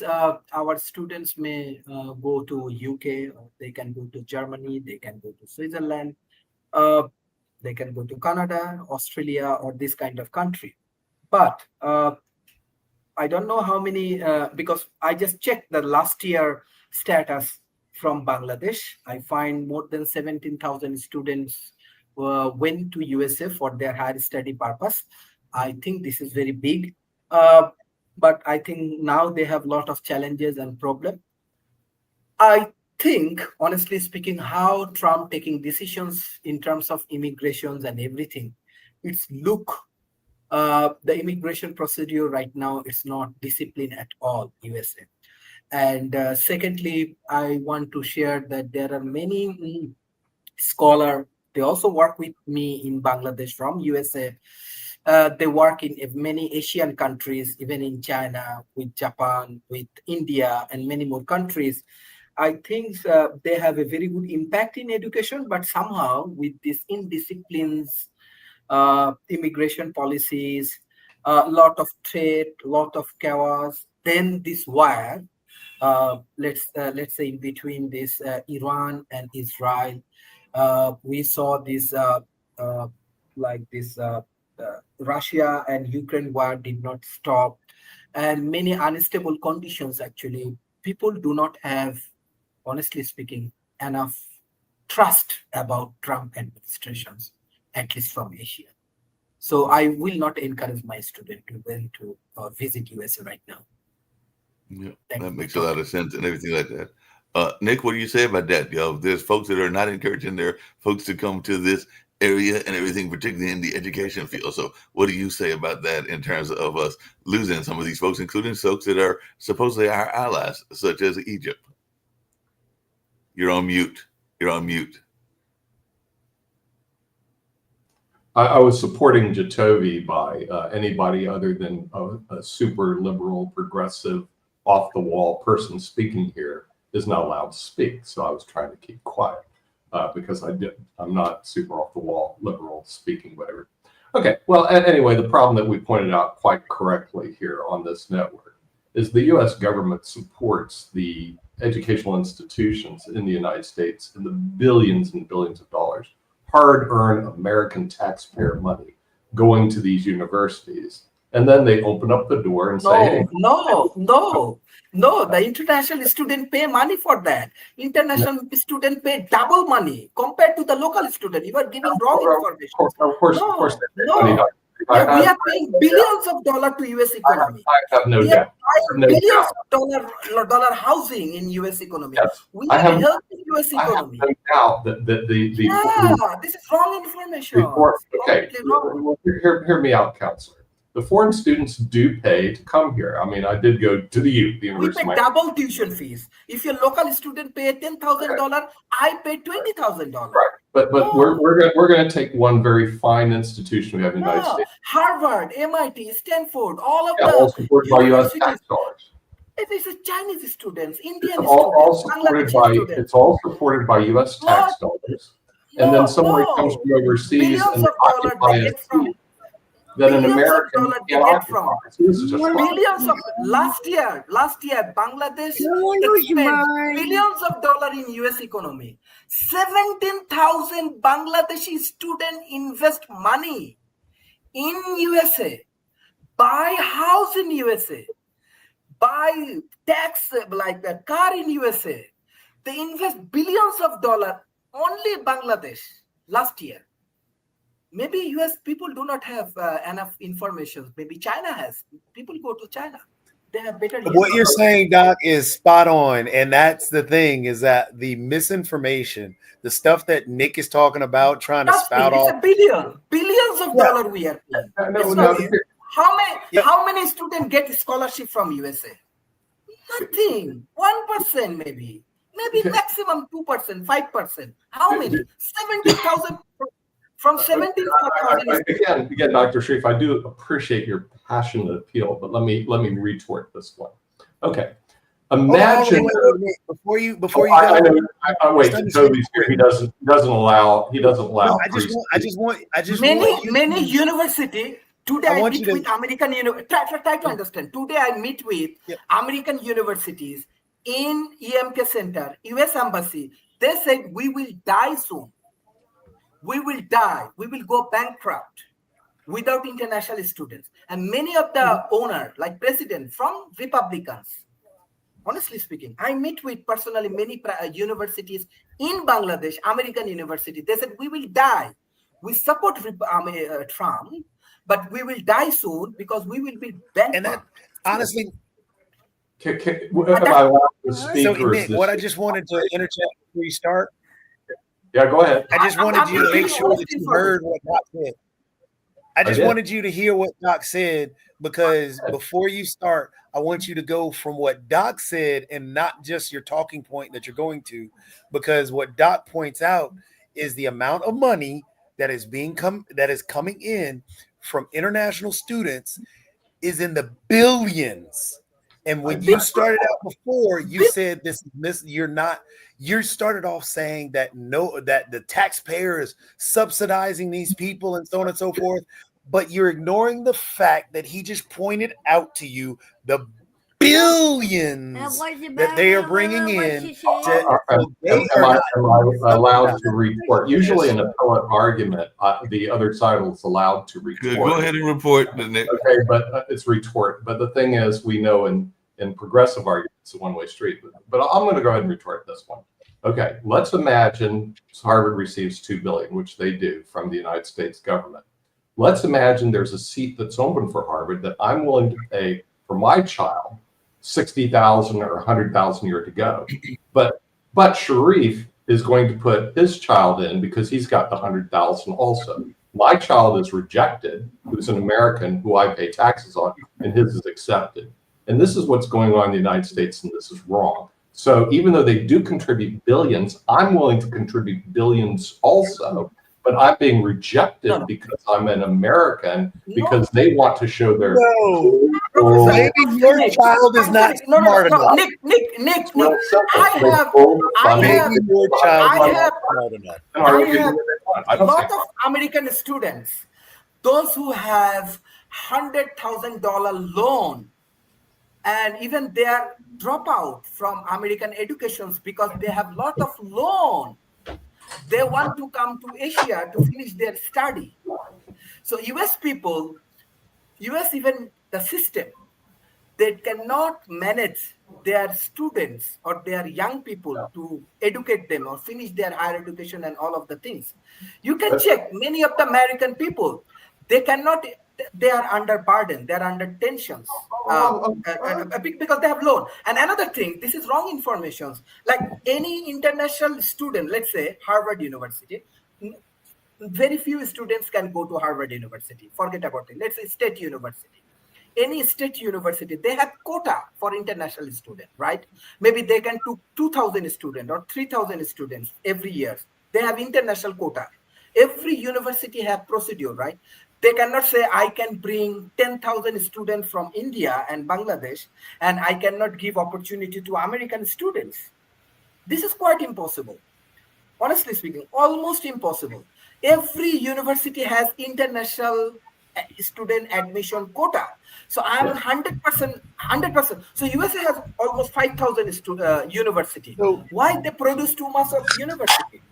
our students may go to UK, or they can go to Germany, they can go to Switzerland, they can go to Canada, Australia, or this kind of country. But I don't know how many, because I just checked the last year status from Bangladesh. I find more than 17,000 students went to USA for their higher study purpose. I think this is very big. But I think now they have a lot of challenges and problems. I think, honestly speaking, how Trump taking decisions in terms of immigrations and everything, it's the immigration procedure right now is not disciplined at all, USA. And secondly, I want to share that there are many scholars, they also work with me in Bangladesh from USA. They work in many Asian countries, even in China, with Japan, with India, and many more countries. I think they have a very good impact in education, but somehow with these indisciplines, immigration policies, a lot of trade, lot of chaos, then this war, let's say in between this Iran and Israel, we saw this Russia and Ukraine war did not stop, and many unstable conditions actually people do not have, honestly speaking, enough trust about Trump administrations, at least from Asia. So I will not encourage my student to go to visit USA right now. Yeah, that makes a lot of sense and everything like that. Nick, what do you say about that? There's folks that are not encouraging their folks to come to this area and everything, particularly in the education field. So what do you say about that in terms of us losing some of these folks, including folks that are supposedly our allies, such as Egypt? You're on mute. You're on mute. I was supporting Jacoby by anybody other than a super liberal, progressive, off-the-wall person speaking here is not allowed to speak. So I was trying to keep quiet because I'm not super off-the-wall, liberal speaking, whatever. Okay, well, anyway, the problem that we pointed out quite correctly here on this network is the U.S. government supports the educational institutions in the United States in the billions and billions of dollars, hard-earned American taxpayer money going to these universities. And then they open up the door and say, hey, no. The international student pay money for that. International student pay double money compared to the local student. You are giving wrong information. Of course. No. We are paying billions of dollars to U.S. economy. I have no doubt. Billions of dollar housing in U.S. economy. Yes. We are helping U.S. economy. I have no doubt that this is wrong information. Okay, hear me out, counselor. The foreign students do pay to come here. I mean, I did go to the University. We pay double tuition fees. If your local student pay $10,000, I pay $20,000. Right, but we're going to take one very fine institution we have in the United States. Harvard, MIT, Stanford, all of all supported by U.S. tax dollars. It is Chinese students, Indian students. It's all supported by U.S. tax dollars. And then somebody comes from overseas and occupies it. That an American get from billions of last year Bangladesh spent billions of dollars in US economy. 17,000 Bangladeshi students invest money in USA, buy house in USA, buy tax like a car in USA. They invest billions of dollars only in Bangladesh last year. Maybe US people do not have enough information. Maybe China has. People go to China. They have better. What you're saying, Doc, is spot on. And that's the thing, is that the misinformation, the stuff that Nick is talking about, trying to spout off. Billions of dollars we are paying. How many students get a scholarship from USA? Nothing. 1% maybe. Maybe maximum 2%, 5%. How many? 70,000 from 17,000. Again, Dr. Sharif, I do appreciate your passionate appeal, but let me retort this one. Okay, imagine before you go. Wait, Toby's here. He doesn't allow. No, I just want. Many university. Today I meet with American university. Try to understand. Today I meet with American universities in EMK Center, US Embassy. They said we will die soon. We will die. We will go bankrupt without international students. And many of the owners, like president, from Republicans, honestly speaking, I meet with personally many universities in Bangladesh, American university. They said, we will die. We support Trump, but we will die soon because we will be bankrupt. And that, honestly, am I allowed to speak? So, Nick, what I just wanted to interject before you start. Yeah, go ahead. I just wanted you to make sure that you heard what Doc said. I just wanted you to hear what Doc said, because before you start, I want you to go from what Doc said and not just your talking point that you're going to, because what Doc points out is the amount of money that is coming in from international students is in the billions. And when you started out before, you said you started off saying that the taxpayer is subsidizing these people and so on and so forth, but you're ignoring the fact that he just pointed out to you the billions that they are bringing in. Am I allowed to report? Usually in an appellate argument, the other side is allowed to report. Go ahead and report, Nick. Okay, but it's retort. But the thing is, we know in in progressive arguments, it's a one-way street. But I'm going to go ahead and retort this one. Okay, let's imagine Harvard receives $2 billion, which they do from the United States government. Let's imagine there's a seat that's open for Harvard that I'm willing to pay for my child $60,000 or $100,000 a year to go. But Sharif is going to put his child in because he's got the $100,000 also. My child is rejected, who's an American who I pay taxes on, and his is accepted. And this is what's going on in the United States, and this is wrong. So even though they do contribute billions, I'm willing to contribute billions also, but I'm being rejected because I'm an American, because they want to show their... Maybe your child is not smart enough. Nick, I have a lot of American students, those who have $100,000 loan, and even they are drop out from American educations because they have lot of loan. They want to come to Asia to finish their study. So US people, even the system, they cannot manage their students or their young people to educate them or finish their higher education and all of the things. You can check many of the American people, they cannot, they are under burden, they are under tensions because they have loan. And another thing, this is wrong information. Like any international student, let's say Harvard University, very few students can go to Harvard University. Forget about it. Let's say State University. Any state university, they have quota for international students, right? Maybe they can do 2,000 students or 3,000 students every year. They have international quota. Every university have procedure, right? They cannot say, I can bring 10,000 students from India and Bangladesh, and I cannot give opportunity to American students. This is quite impossible. Honestly speaking, almost impossible. Every university has international student admission quota. So I'm 100%. So USA has almost 5,000 university. So why they produce too much of university?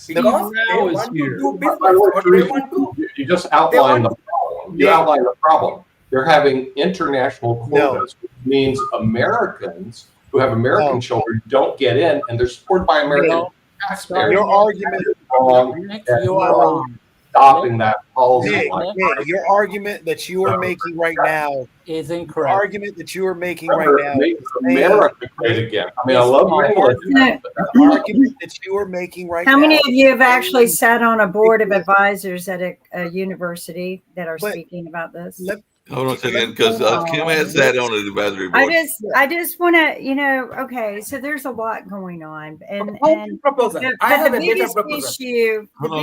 Because they want to do business. Or they want to. You just outlined the problem. You outlined the problem. They're having international quotas, which means Americans who have American children don't get in, and they're supported by American taxpayers. Your argument is wrong. You are wrong. Stopping that policy. Nick, your argument that you are making right now is incorrect. The argument that you are making right now is America great again. I mean, I love England. The argument that you are making right now. How many of you have actually sat on a board of advisors at a university that are speaking about this? Hold on a second, because Kim has sat on an advisory board. I just want to, okay, so there's a lot going on, and the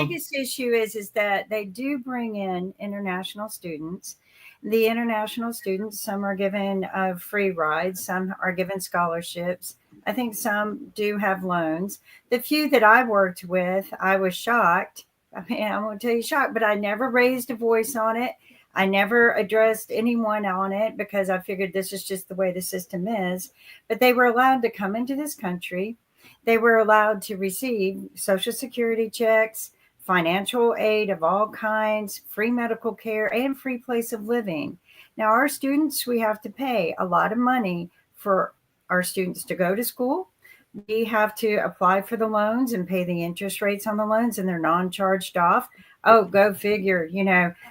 biggest issue is that they do bring in international students. The international students, some are given free rides, some are given scholarships. I think some do have loans. The few that I worked with, I was shocked. I mean, I won't tell you shocked, but I never raised a voice on it. I never addressed anyone on it because I figured this is just the way the system is. But they were allowed to come into this country. They were allowed to receive Social Security checks, financial aid of all kinds, free medical care, and free place of living. Now, our students, we have to pay a lot of money for our students to go to school. We have to apply for the loans and pay the interest rates on the loans, and they're non-charged off. Oh, go figure,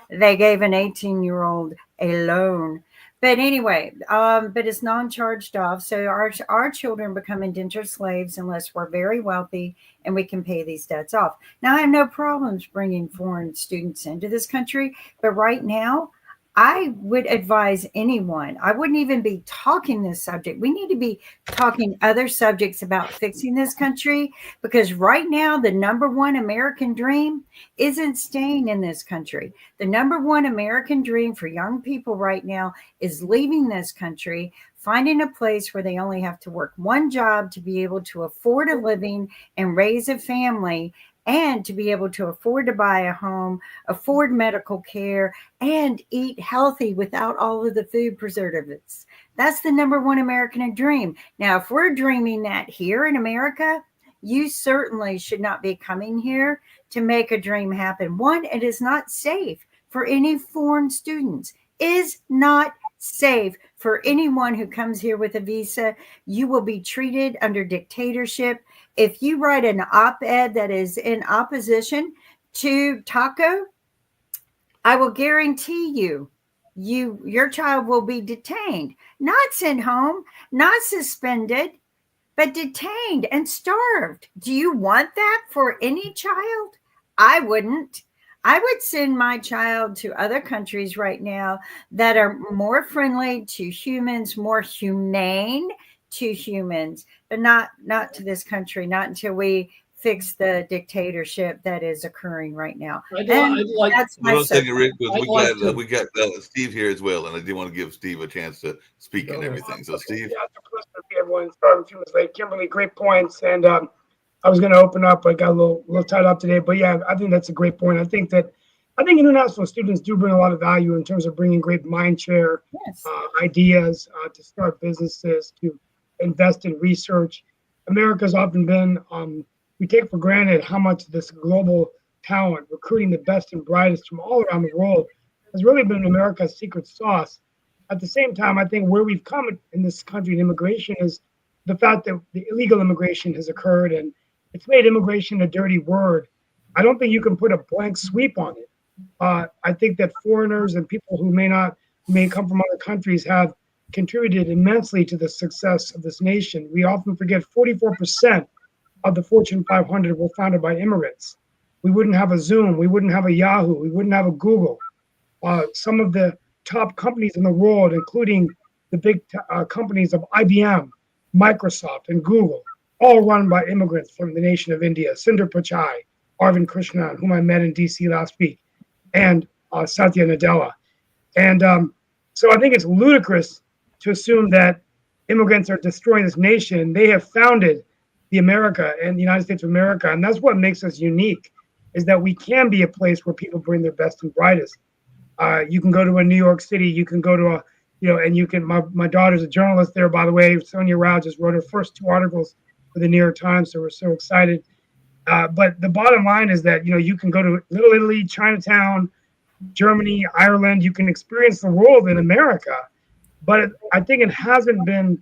they gave an 18-year-old a loan. But anyway, but it's non-charged off. So our children become indentured slaves unless we're very wealthy and we can pay these debts off. Now, I have no problems bringing foreign students into this country, but right now, I would advise anyone, I wouldn't even be talking this subject. We need to be talking other subjects about fixing this country, because right now the number one American dream isn't staying in this country. The number one American dream for young people right now is leaving this country, finding a place where they only have to work one job to be able to afford a living and raise a family, and to be able to afford to buy a home, afford medical care, and eat healthy without all of the food preservatives. That's the number one American dream. Now, if we're dreaming that here in America, you certainly should not be coming here to make a dream happen. One, it is not safe for any foreign students. Is not safe for anyone who comes here with a visa. You will be treated under dictatorship. If you write an op-ed that is in opposition to TACO, I will guarantee your child will be detained, not sent home, not suspended, but detained and starved. Do you want that for any child? I wouldn't. I would send my child to other countries right now that are more friendly to humans, more humane to humans, but not to this country, not until we fix the dictatorship that is occurring right now. That's my second, Rick, because we got Steve here as well, and I do want to give Steve a chance to speak and everything. So, Steve. Yeah, everyone started 2 minutes late. Kimberly, great points. And I was going to open up, but got a little tied up today. But yeah, I think that's a great point. I think international students do bring a lot of value in terms of bringing great mind share, ideas to start businesses, to invest in research. America's often been, we take for granted how much this global talent, recruiting the best and brightest from all around the world, has really been America's secret sauce. At the same time, I think where we've come in this country in immigration is the fact that the illegal immigration has occurred, and it's made immigration a dirty word. I don't think you can put a blank sweep on it. I think that foreigners and people who may come from other countries have contributed immensely to the success of this nation. We often forget 44% of the Fortune 500 were founded by immigrants. We wouldn't have a Zoom, we wouldn't have a Yahoo, we wouldn't have a Google. Some of the top companies in the world, including the big companies of IBM, Microsoft, and Google, all run by immigrants from the nation of India. Sundar Pichai, Arvind Krishnan, whom I met in DC last week, and Satya Nadella. And so I think it's ludicrous to assume that immigrants are destroying this nation. They have founded the America and the United States of America, and that's what makes us unique, is that we can be a place where people bring their best and brightest. You can go to a New York City, you can go to and you can, my daughter's a journalist there, by the way. Sonia Rao just wrote her first 2 articles for the New York Times, so we're so excited. But the bottom line is that, you can go to Little Italy, Chinatown, Germany, Ireland. You can experience the world in America. But I think it hasn't been,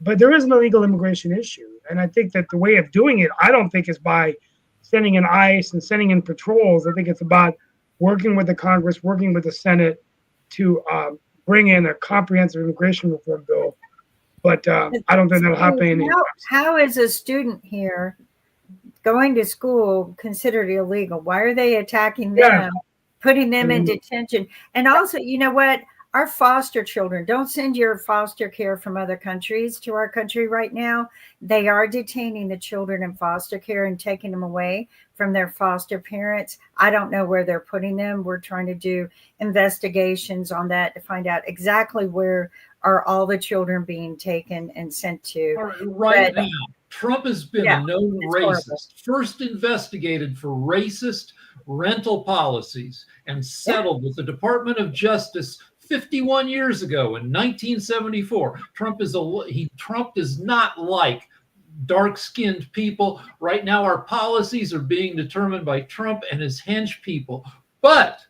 but there is an illegal immigration issue. And I think that the way of doing it, I don't think is by sending in ICE and sending in patrols. I think it's about working with the Congress, working with the Senate to bring in a comprehensive immigration reform bill. But I don't think that'll happen. How is a student here going to school considered illegal? Why are they attacking them, putting them in detention? And also, you know what? Our foster children, don't send your foster care from other countries to our country right now. They are detaining the children in foster care and taking them away from their foster parents. I don't know where they're putting them. We're trying to do investigations on that to find out exactly where are all the children being taken and sent to. Right now, Trump has been a known racist, first investigated for racist rental policies and settled with the Department of Justice 51 years ago in 1974. Trump does not like dark-skinned people. Right now, our policies are being determined by Trump and his hench people. But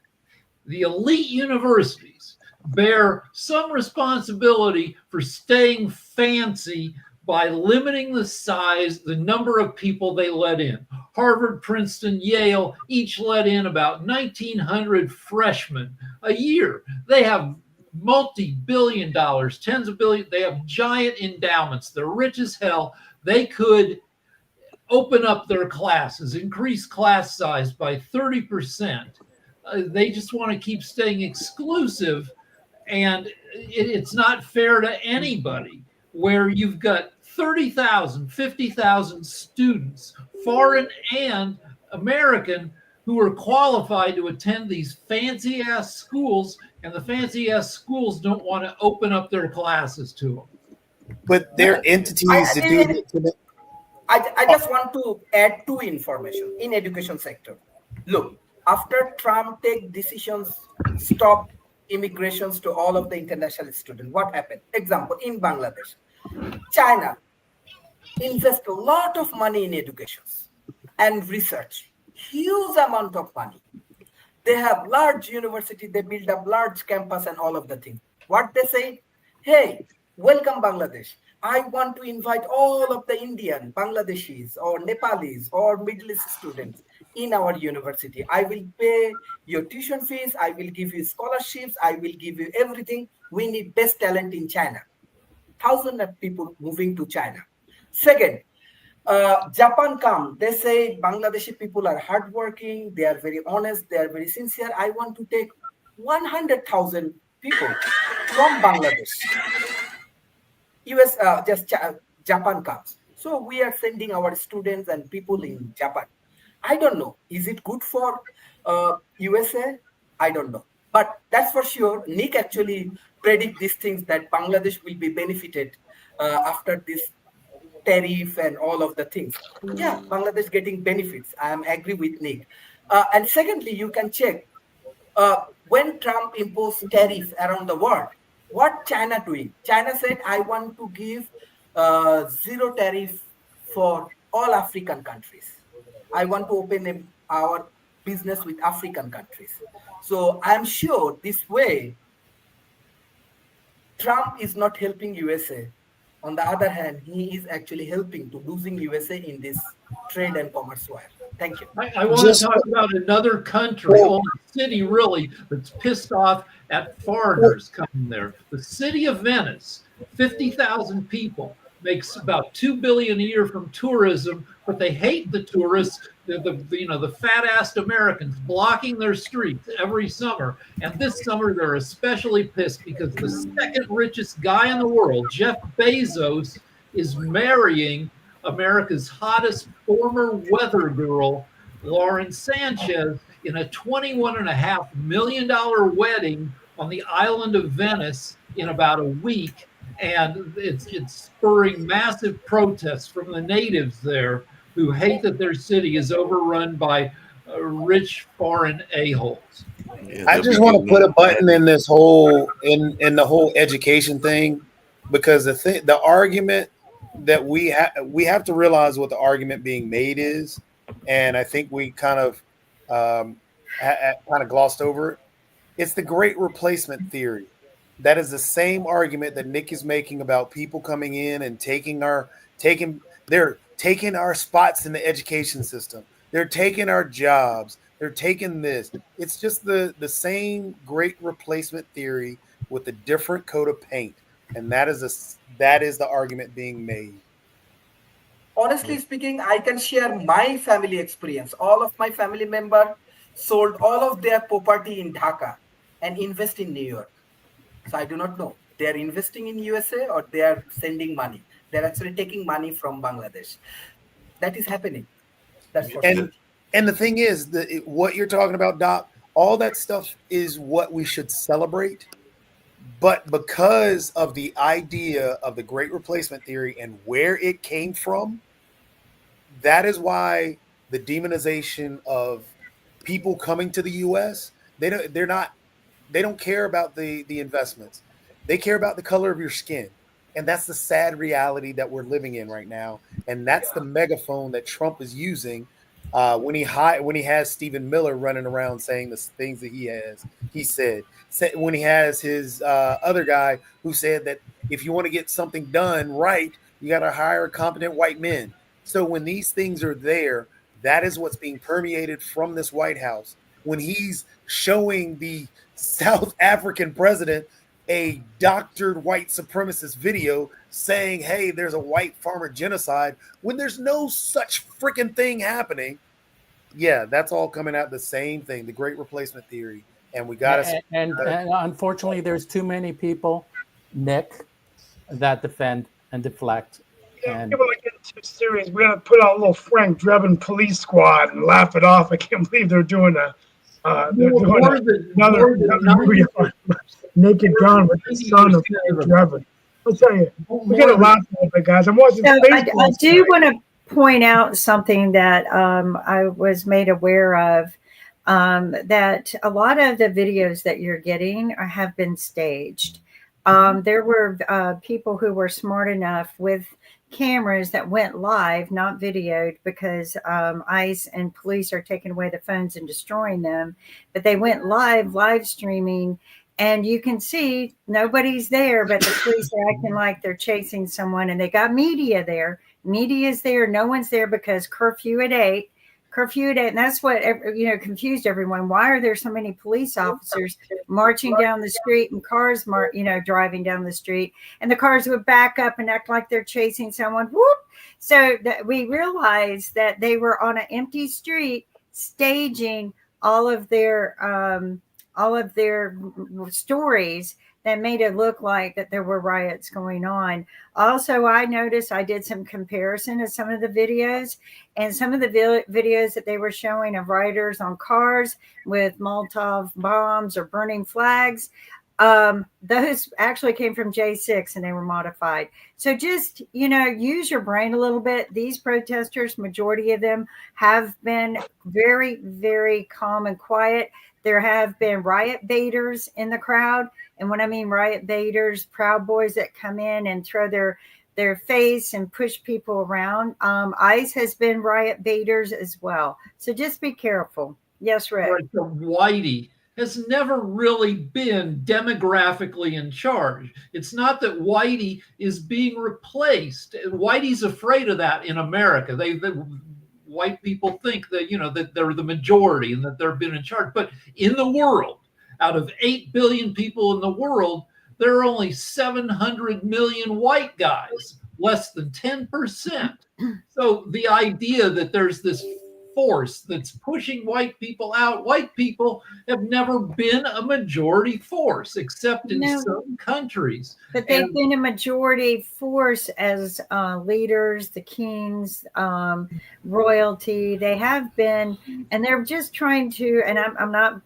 the elite universities bear some responsibility for staying fancy by limiting the number of people they let in. Harvard, Princeton, Yale each let in about 1,900 freshmen a year. They have multi-billion dollars, tens of billions. They have giant endowments. They're rich as hell. They could open up their classes, increase class size by 30%. They just want to keep staying exclusive, and it's not fair to anybody where you've got 30,000, 50,000 students, foreign and American, who are qualified to attend these fancy-ass schools, and the fancy-ass schools don't want to open up their classes to them. But they're entities that do. I just want to add 2 information in education sector. Look, after Trump take decisions, stop immigrations to all of the international students, what happened? Example, in Bangladesh, China invest a lot of money in education and research, huge amount of money. They have large university, they build up large campus and all of the things. What they say, hey, welcome Bangladesh. I want to invite all of the Indian, Bangladeshis or Nepalis or Middle East students in our university. I will pay your tuition fees. I will give you scholarships. I will give you everything. We need best talent in China. Thousands of people moving to China. Second, Japan come. They say Bangladeshi people are hardworking. They are very honest. They are very sincere. I want to take 100,000 people from Bangladesh. Japan comes. So we are sending our students and people in Japan. I don't know. Is it good for USA? I don't know. But that's for sure. Nick actually predict these things that Bangladesh will be benefited after this tariff and all of the things. Yeah, Bangladesh getting benefits. I am agree with Nick. And secondly, you can check when Trump imposed tariff around the world, what China doing? China said, I want to give zero tariff for all African countries. I want to open our business with African countries. So I'm sure this way, Trump is not helping USA. On the other hand, he is actually helping to losing USA in this trade and commerce war. Thank you. I want to talk about another country, or a city really, that's pissed off at foreigners coming there. The city of Venice, 50,000 people, makes about $2 billion a year from tourism, but they hate the tourists, the fat-assed Americans blocking their streets every summer. And this summer they're especially pissed because the second richest guy in the world, Jeff Bezos, is marrying America's hottest former weather girl, Lauren Sanchez, in a $21.5 million wedding on the island of Venice in about a week. And it's spurring massive protests from the natives there who hate that their city is overrun by rich foreign a-holes. Yeah, I just want to put a button in this whole in the whole education thing, because the argument that we have to realize what the argument being made is, and I think we kind of glossed over it. It's the Great Replacement theory. That is the same argument that Nick is making about people coming in and they're taking our spots in the education system. They're taking our jobs. They're taking this. It's just the same Great Replacement theory with a different coat of paint. And that is the argument being made. Honestly speaking, I can share my family experience. All of my family members sold all of their property in Dhaka and invest in New York. So I do not know. They are investing in USA or they are sending money. They're actually taking money from Bangladesh. That is happening. That's for sure. And the thing is, what you're talking about, Doc, all that stuff is what we should celebrate. But because of the idea of the Great Replacement theory and where it came from, that is why the demonization of people coming to the U.S., they don't care about the investments. They care about the color of your skin. And that's the sad reality that we're living in right now. And that's the megaphone that Trump is using when he has Stephen Miller running around saying the things that he said. When he has his other guy who said that if you want to get something done right, you got to hire competent white men. So when these things are there, that is what's being permeated from this White House. When he's showing the South African president a doctored white supremacist video saying, hey, there's a white farmer genocide, when there's no such freaking thing happening. Yeah, that's all coming out the same thing, the Great Replacement theory. And we got to. And unfortunately, there's too many people, Nick, that defend and deflect. Yeah, people are getting too serious. We're going to put out a little Frank Drebin police squad and laugh it off. I can't believe they're doing another Naked Gun with the son of Frank Drebin. I'll tell you, we're going to laugh a little bit, guys. I'm watching baseball. I do want to point out something that I was made aware of, that a lot of the videos that you're getting have been staged. There were people who were smart enough with cameras that went live, not videoed, because ICE and police are taking away the phones and destroying them. But they went live streaming, And you can see nobody's there, but the police are acting like they're chasing someone, and they got media there. Media's there. No one's there because curfew at 8. And that's what confused everyone. Why are there so many police officers marching down the street and cars driving down the street, and the cars would back up and act like they're chasing someone? Whoop. So that we realized that they were on an empty street staging all of their stories that made it look like that there were riots going on. Also, I noticed, I did some comparison of some of the videos, and some of the videos that they were showing of rioters on cars with Molotov bombs or burning flags, those actually came from J6 and they were modified. So just, use your brain a little bit. These protesters, majority of them have been very, very calm and quiet. There have been riot baiters in the crowd. And when I mean riot baiters, Proud Boys that come in and throw their face and push people around. ICE has been riot baiters as well. So just be careful. Yes, Rick. Right, so Whitey has never really been demographically in charge. It's not that Whitey is being replaced. Whitey's afraid of that in America. White people think that, that they're the majority and that they've been in charge. But in the world, out of 8 billion people in the world, there are only 700 million white guys, less than 10%. So the idea that there's this force that's pushing white people out, white people have never been a majority force except in certain countries. But they've been a majority force as leaders, the kings, royalty. They have been, and they're just trying to, and I'm not,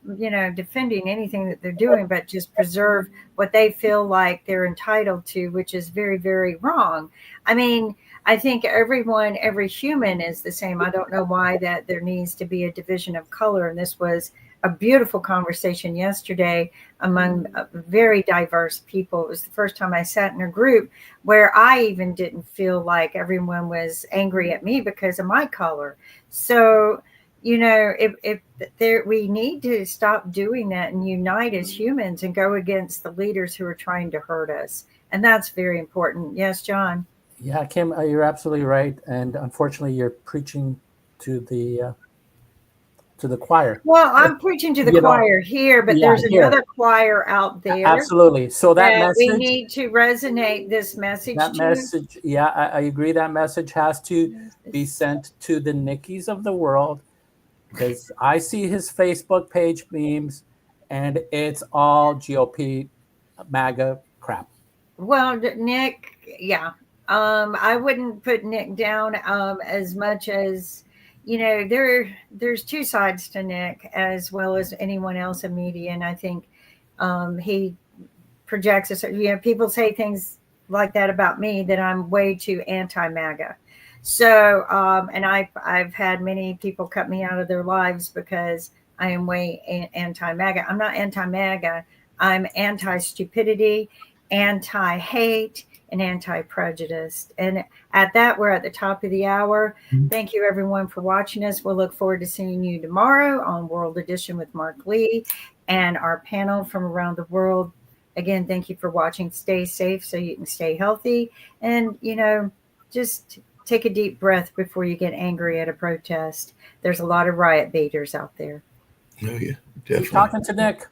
defending anything that they're doing, but just preserve what they feel like they're entitled to, which is very, very wrong. I mean, I think every human is the same. I don't know why that there needs to be a division of color. And this was a beautiful conversation yesterday among very diverse people. It was the first time I sat in a group where I even didn't feel like everyone was angry at me because of my color. So, we need to stop doing that and unite as humans and go against the leaders who are trying to hurt us. And that's very important. Yes, John. Yeah, Kim, you're absolutely right, and unfortunately, you're preaching to the choir. Well, I'm preaching to the choir here, but there's another choir out there. Absolutely. So that message, we need to resonate this message. I agree. That message has to be sent to the Nickies of the world, because I see his Facebook page memes, and it's all GOP, MAGA crap. Well, Nick, yeah. I wouldn't put Nick down as much as, there's two sides to Nick as well as anyone else in media. And I think he projects people say things like that about me, that I'm way too anti-MAGA. So, and I've had many people cut me out of their lives because I am way anti-MAGA. I'm not anti-MAGA. I'm anti-stupidity, anti-hate, and anti-prejudice. And at that, we're at the top of the hour. Thank you, everyone, for watching us. We'll look forward to seeing you tomorrow on World Edition with Mark Lee and our panel from around the world. Again, thank you for watching. Stay safe so you can stay healthy. And, just take a deep breath before you get angry at a protest. There's a lot of riot baiters out there. Oh, yeah, definitely. Keep talking to Nick.